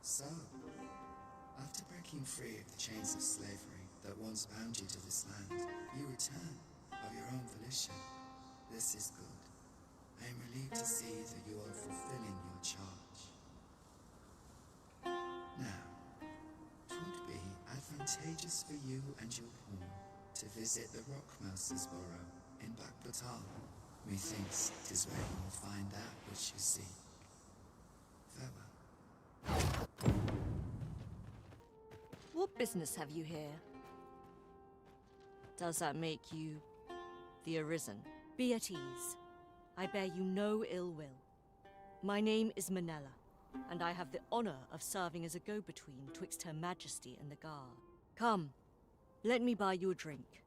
So, after breaking free of the chains of slavery that once bound you to this land, you return of your own volition. This is good. I am relieved to see that you are fulfilling your charge. Now, it would be advantageous for you and your pawn to visit the Rockmouse's burrow in Backbatal. Methinks 'tis where you will find that which you seek. Farewell. What business have you here? Does that make you the Arisen? Be at ease. I bear you no ill will. My name is Manella, and I have the honor of serving as a go-between twixt Her Majesty and the guard. Come, let me buy you a drink.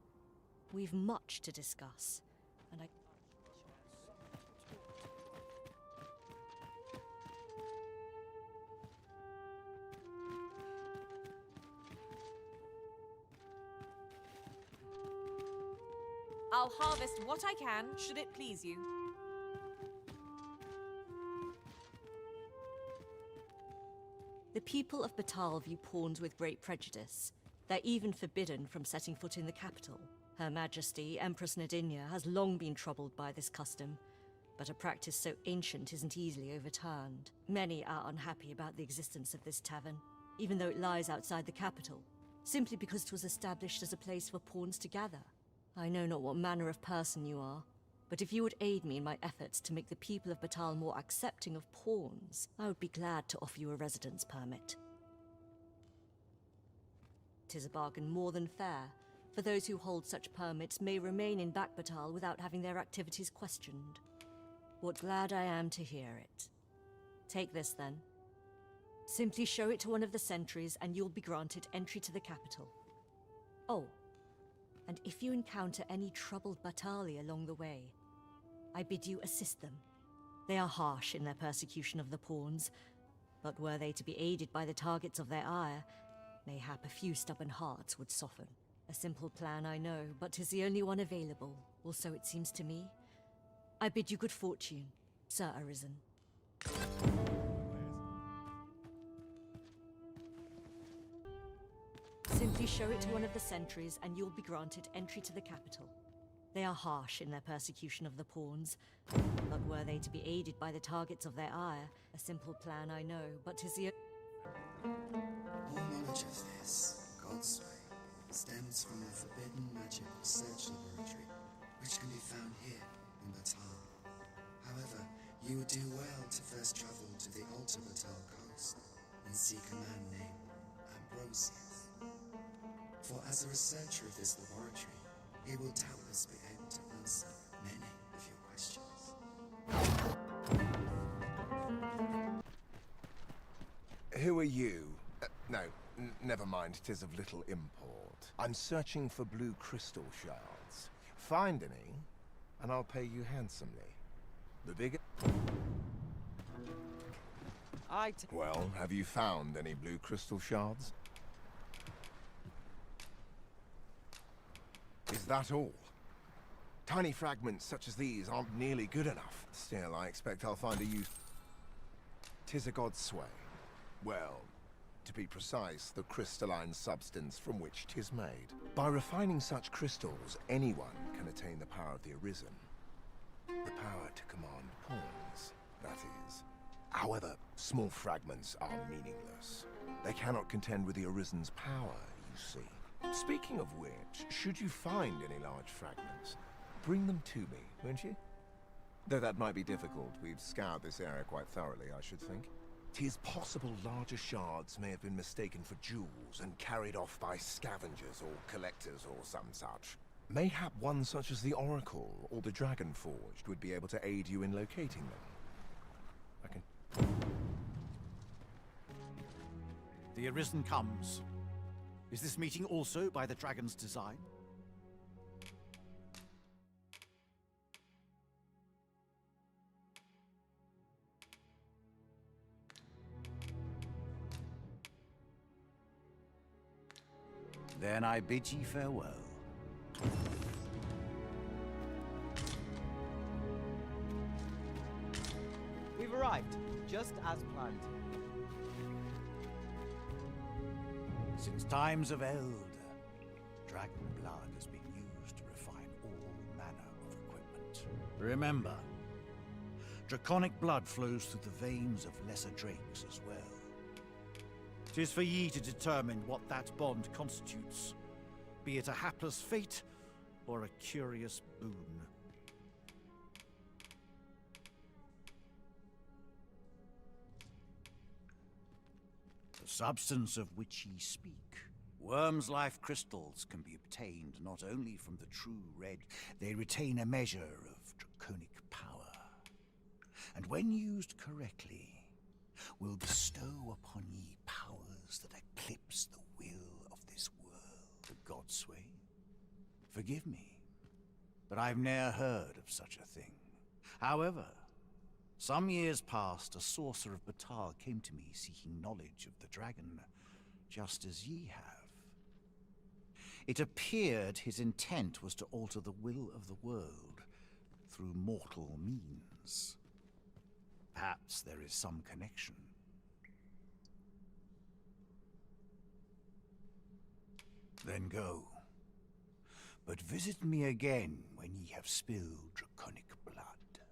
We've much to discuss, and I... I'll harvest what I can, should it please you. The people of Batal view pawns with great prejudice. They're even forbidden from setting foot in the capital. Her Majesty, Empress Nadinia, has long been troubled by this custom, but a practice so ancient isn't easily overturned. Many are unhappy about the existence of this tavern, even though it lies outside the capital, simply because it was established as a place for pawns to gather. I know not what manner of person you are, but if you would aid me in my efforts to make the people of Batal more accepting of pawns, I would be glad to offer you a residence permit. 'Tis a bargain more than fair, for those who hold such permits may remain in Backbatal without having their activities questioned. What glad I am to hear it. Take this then. Simply show it to one of the sentries and you'll be granted entry to the capital. Oh, and if you encounter any troubled Batali along the way, I bid you assist them. They are harsh in their persecution of the pawns, but were they to be aided by the targets of their ire, mayhap a few stubborn hearts would soften. A simple plan, I know, but 'tis the only one available, or so it seems to me. I bid you good fortune, Sir Arisen. Simply show it to one of the sentries and you'll be granted entry to the capital. They are harsh in their persecution of the pawns, but were they to be aided by the targets of their ire, a simple plan I know, but 'tis the... All knowledge of this, God's way, stems from the forbidden magic research laboratory, which can be found here in Batal. However, you would do well to first travel to the Alta Batal coast and seek a man named Ambrosius. For as a researcher of this laboratory, he will doubtless be able to answer many of your questions. Who are you? No, never mind, 'tis of little import. I'm searching for blue crystal shards. Find any, and I'll pay you handsomely. The bigger... Well, have you found any blue crystal shards? Is that all? Tiny fragments such as these aren't nearly good enough. Still, I expect I'll find a use. 'Tis a god's sway. Well, to be precise, the crystalline substance from which 'tis made. By refining such crystals, anyone can attain the power of the Arisen. The power to command pawns, that is. However, small fragments are meaningless. They cannot contend with the Arisen's power, you see. Speaking of which, should you find any large fragments, bring them to me, won't you? Though that might be difficult, we've scoured this area quite thoroughly, I should think. 'Tis possible larger shards may have been mistaken for jewels and carried off by scavengers or collectors or some such. Mayhap one such as the Oracle or the Dragon Forged would be able to aid you in locating them. I can... The Arisen comes. Is this meeting also by the Dragon's design? Then I bid ye farewell. We've arrived, just as planned. Since times of eld, dragon blood has been used to refine all manner of equipment. Remember, draconic blood flows through the veins of lesser drakes as well. 'Tis for ye to determine what that bond constitutes, be it a hapless fate or a curious boon. The substance of which ye speak, worm's life crystals, can be obtained not only from the true red, they retain a measure of draconic power, and when used correctly, will bestow upon ye powers that eclipse the will of this world. The Godsway? Forgive me, but I've ne'er heard of such a thing. However, some years past, a sorcerer of Batal came to me seeking knowledge of the dragon, just as ye have. It appeared his intent was to alter the will of the world through mortal means. Perhaps there is some connection. Then go. But visit me again when ye have spilled draconic blood.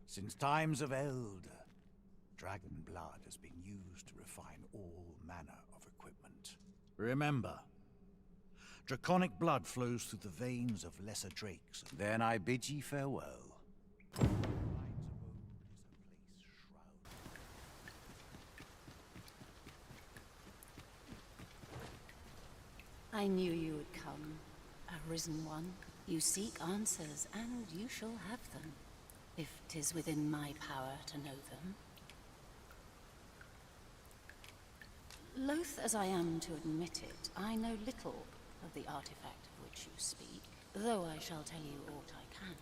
Since times of eld, dragon blood has been used to refine all manner of equipment. Remember, draconic blood flows through the veins of lesser drakes. Then I bid ye farewell. I knew you would come, Arisen One. You seek answers, and you shall have them, if 'tis within my power to know them. Loath as I am to admit it, I know little of the artifact of which you speak, though I shall tell you aught I can.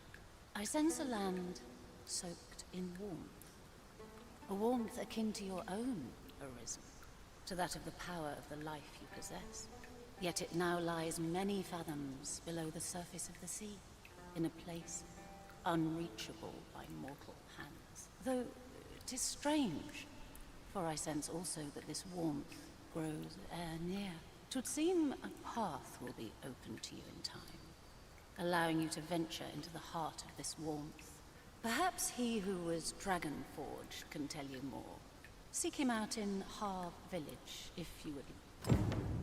I sense a land soaked in warmth, a warmth akin to your own, Arisen, to that of the power of the life you possess. Yet it now lies many fathoms below the surface of the sea, in a place unreachable by mortal hands. Though 'tis strange, for I sense also that this warmth grows ere near. 'Twould seem a path will be open to you in time, allowing you to venture into the heart of this warmth. Perhaps he who was Dragonforged can tell you more. Seek him out in Harv Village, if you would.